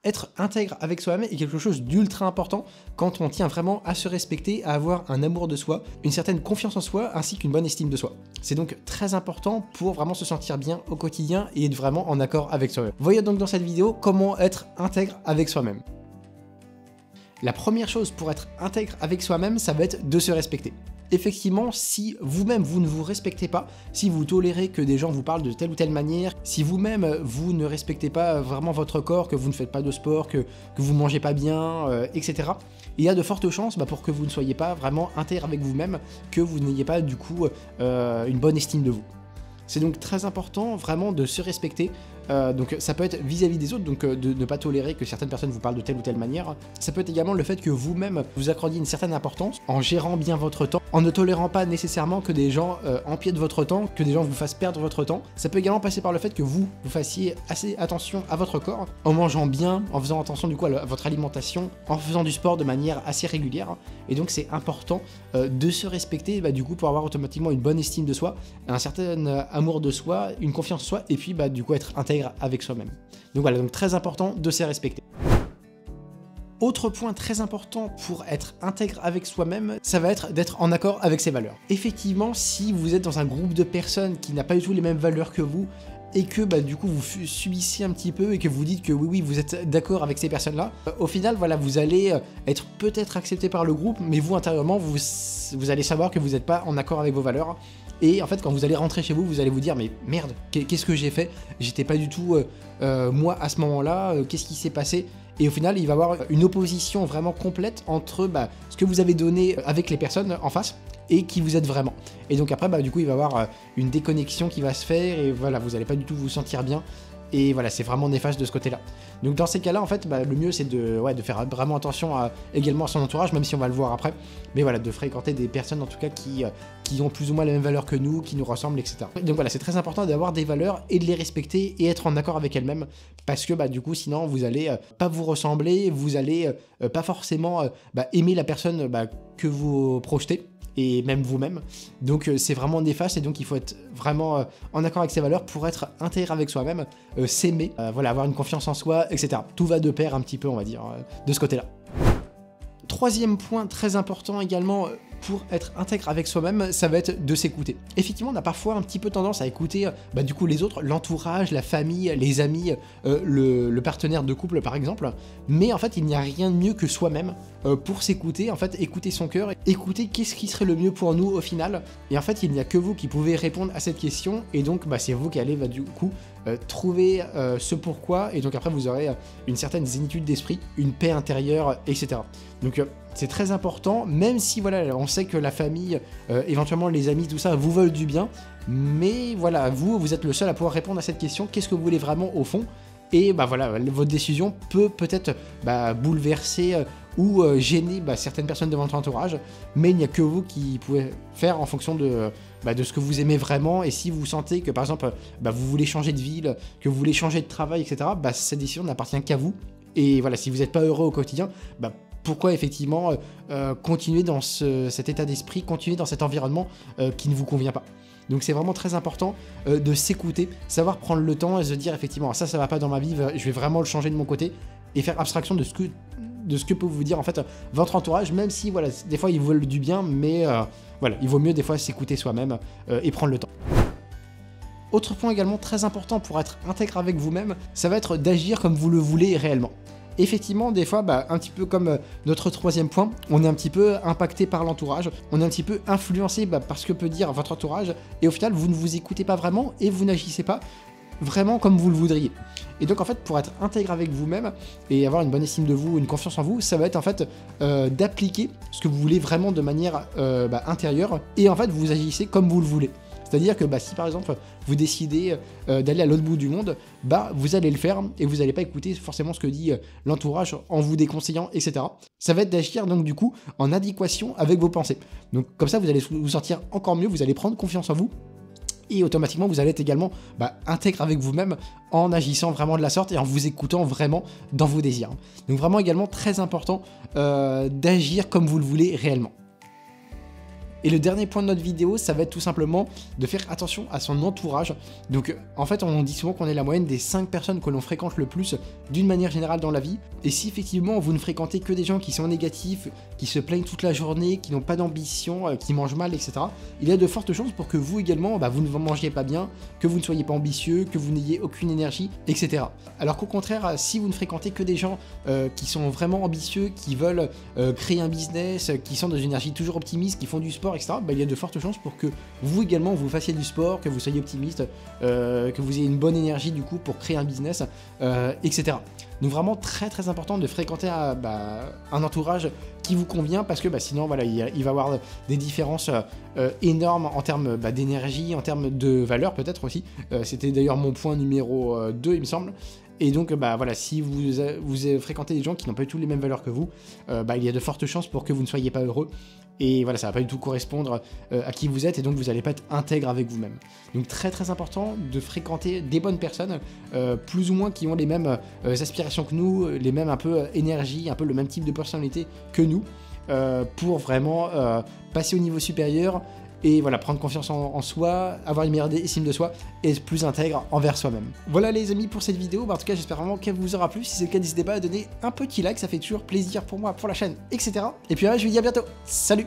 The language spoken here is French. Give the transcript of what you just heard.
Être intègre avec soi-même est quelque chose d'ultra important quand on tient vraiment à se respecter, à avoir un amour de soi, une certaine confiance en soi ainsi qu'une bonne estime de soi. C'est donc très important pour vraiment se sentir bien au quotidien et être vraiment en accord avec soi-même. Voyons donc dans cette vidéo comment être intègre avec soi-même. La première chose pour être intègre avec soi-même, ça va être de se respecter. Effectivement, si vous-même vous ne vous respectez pas, si vous tolérez que des gens vous parlent de telle ou telle manière, si vous-même vous ne respectez pas vraiment votre corps, que vous ne faites pas de sport, que vous mangez pas bien, etc., il y a de fortes chances pour que vous ne soyez pas vraiment intègre avec vous-même, que vous n'ayez pas du coup une bonne estime de vous. C'est donc très important vraiment de se respecter, donc ça peut être vis-à-vis des autres, donc de ne pas tolérer que certaines personnes vous parlent de telle ou telle manière. Ça peut être également le fait que vous-même vous accordiez une certaine importance en gérant bien votre temps, en ne tolérant pas nécessairement que des gens empiètent votre temps, que des gens vous fassent perdre votre temps. Ça peut également passer par le fait que vous fassiez assez attention à votre corps, en mangeant bien, en faisant attention du coup à votre alimentation, en faisant du sport de manière assez régulière. Et donc c'est important de se respecter du coup pour avoir automatiquement une bonne estime de soi, un certain amour de soi, une confiance en soi, et puis du coup être intègre avec soi-même. Donc voilà, donc très important de se respecter. Autre point très important pour être intègre avec soi-même, ça va être d'être en accord avec ses valeurs. Effectivement, si vous êtes dans un groupe de personnes qui n'a pas du tout les mêmes valeurs que vous, et que du coup vous subissez un petit peu et que vous dites que oui vous êtes d'accord avec ces personnes-là, au final voilà, vous allez être peut-être accepté par le groupe, mais vous intérieurement vous allez savoir que vous n'êtes pas en accord avec vos valeurs. Et en fait, quand vous allez rentrer chez vous, vous allez vous dire mais merde, qu'est-ce que j'ai fait? J'étais pas du tout moi à ce moment-là, qu'est-ce qui s'est passé? Et au final, il va y avoir une opposition vraiment complète entre ce que vous avez donné avec les personnes en face et qui vous êtes vraiment. Et donc après, du coup, il va y avoir une déconnexion qui va se faire et voilà, vous n'allez pas du tout vous sentir bien. Et voilà, c'est vraiment néfaste de ce côté-là. Donc dans ces cas-là, en fait, le mieux c'est de faire vraiment attention également à son entourage, même si on va le voir après. Mais voilà, de fréquenter des personnes en tout cas qui ont plus ou moins les mêmes valeurs que nous, qui nous ressemblent, etc. Donc voilà, c'est très important d'avoir des valeurs et de les respecter et être en accord avec elles-mêmes. Parce que du coup, sinon, vous allez pas vous ressembler, vous allez pas forcément aimer la personne que vous projetez. Et même vous-même. Donc c'est vraiment néfaste et donc il faut être vraiment en accord avec ses valeurs pour être intègre avec soi-même, s'aimer, voilà, avoir une confiance en soi, etc. Tout va de pair un petit peu, on va dire, de ce côté-là. Troisième point très important également pour être intègre avec soi-même, ça va être de s'écouter. Effectivement, on a parfois un petit peu tendance à écouter du coup les autres, l'entourage, la famille, les amis, le partenaire de couple par exemple, mais en fait il n'y a rien de mieux que soi-même pour s'écouter, en fait écouter son cœur, écouter qu'est-ce qui serait le mieux pour nous au final, et en fait il n'y a que vous qui pouvez répondre à cette question, et donc c'est vous qui allez du coup trouver ce pourquoi, et donc après vous aurez une certaine zénitude d'esprit, une paix intérieure, etc. Donc c'est très important, même si voilà, on sait que la famille, éventuellement les amis, tout ça, vous veulent du bien, mais voilà, vous êtes le seul à pouvoir répondre à cette question, qu'est-ce que vous voulez vraiment au fond? Et voilà, votre décision peut peut-être bouleverser ou gêner certaines personnes de votre entourage, mais il n'y a que vous qui pouvez faire en fonction de ce que vous aimez vraiment, et si vous sentez que par exemple vous voulez changer de ville, que vous voulez changer de travail, etc., cette décision n'appartient qu'à vous, et voilà, si vous n'êtes pas heureux au quotidien, pourquoi effectivement continuer dans cet état d'esprit, continuer dans cet environnement qui ne vous convient pas. Donc c'est vraiment très important de s'écouter, savoir prendre le temps et se dire effectivement ça va pas dans ma vie, je vais vraiment le changer de mon côté, et faire abstraction de ce que peut vous dire en fait votre entourage, même si voilà, des fois ils veulent du bien, mais voilà, il vaut mieux des fois s'écouter soi-même et prendre le temps. Autre point également très important pour être intègre avec vous-même, ça va être d'agir comme vous le voulez réellement. Effectivement, des fois, un petit peu comme notre troisième point, on est un petit peu impacté par l'entourage, on est un petit peu influencé par ce que peut dire votre entourage, et au final, vous ne vous écoutez pas vraiment et vous n'agissez pas vraiment comme vous le voudriez. Et donc en fait, pour être intègre avec vous-même et avoir une bonne estime de vous, une confiance en vous, ça va être en fait d'appliquer ce que vous voulez vraiment de manière intérieure, et en fait vous agissez comme vous le voulez. C'est-à-dire que si par exemple vous décidez d'aller à l'autre bout du monde, vous allez le faire et vous n'allez pas écouter forcément ce que dit l'entourage en vous déconseillant, etc. Ça va être d'agir donc du coup en adéquation avec vos pensées. Donc comme ça vous allez vous sentir encore mieux, vous allez prendre confiance en vous. Et automatiquement, vous allez être également intègre avec vous-même en agissant vraiment de la sorte et en vous écoutant vraiment dans vos désirs. Donc vraiment également très important d'agir comme vous le voulez réellement. Et le dernier point de notre vidéo, ça va être tout simplement de faire attention à son entourage. Donc en fait, on dit souvent qu'on est la moyenne des 5 personnes que l'on fréquente le plus d'une manière générale dans la vie. Et si effectivement vous ne fréquentez que des gens qui sont négatifs, qui se plaignent toute la journée, qui n'ont pas d'ambition, qui mangent mal, etc., il y a de fortes chances pour que vous également, vous ne mangiez pas bien, que vous ne soyez pas ambitieux, que vous n'ayez aucune énergie, etc. Alors qu'au contraire, si vous ne fréquentez que des gens qui sont vraiment ambitieux, qui veulent créer un business, qui sont dans une énergie toujours optimiste, qui font du sport, etc., il y a de fortes chances pour que vous également vous fassiez du sport, que vous soyez optimiste, que vous ayez une bonne énergie du coup pour créer un business, etc. Donc vraiment très très important de fréquenter un entourage qui vous convient, parce que sinon voilà, il va y avoir des différences énormes en termes d'énergie, en termes de valeur peut-être aussi. C'était d'ailleurs mon point numéro 2 il me semble. Et donc voilà, si vous fréquentez des gens qui n'ont pas du tout les mêmes valeurs que vous, il y a de fortes chances pour que vous ne soyez pas heureux. Et voilà, ça va pas du tout correspondre à qui vous êtes, et donc vous n'allez pas être intègre avec vous-même. Donc très très important de fréquenter des bonnes personnes, plus ou moins qui ont les mêmes aspirations que nous, les mêmes un peu énergie, un peu le même type de personnalité que nous, pour vraiment passer au niveau supérieur. Et voilà, prendre confiance en soi, avoir une meilleure estime de soi et être plus intègre envers soi-même. Voilà les amis pour cette vidéo, en tout cas j'espère vraiment qu'elle vous aura plu. Si c'est le cas, n'hésitez pas à donner un petit like, ça fait toujours plaisir pour moi, pour la chaîne, etc. Et puis je vous dis à bientôt, salut!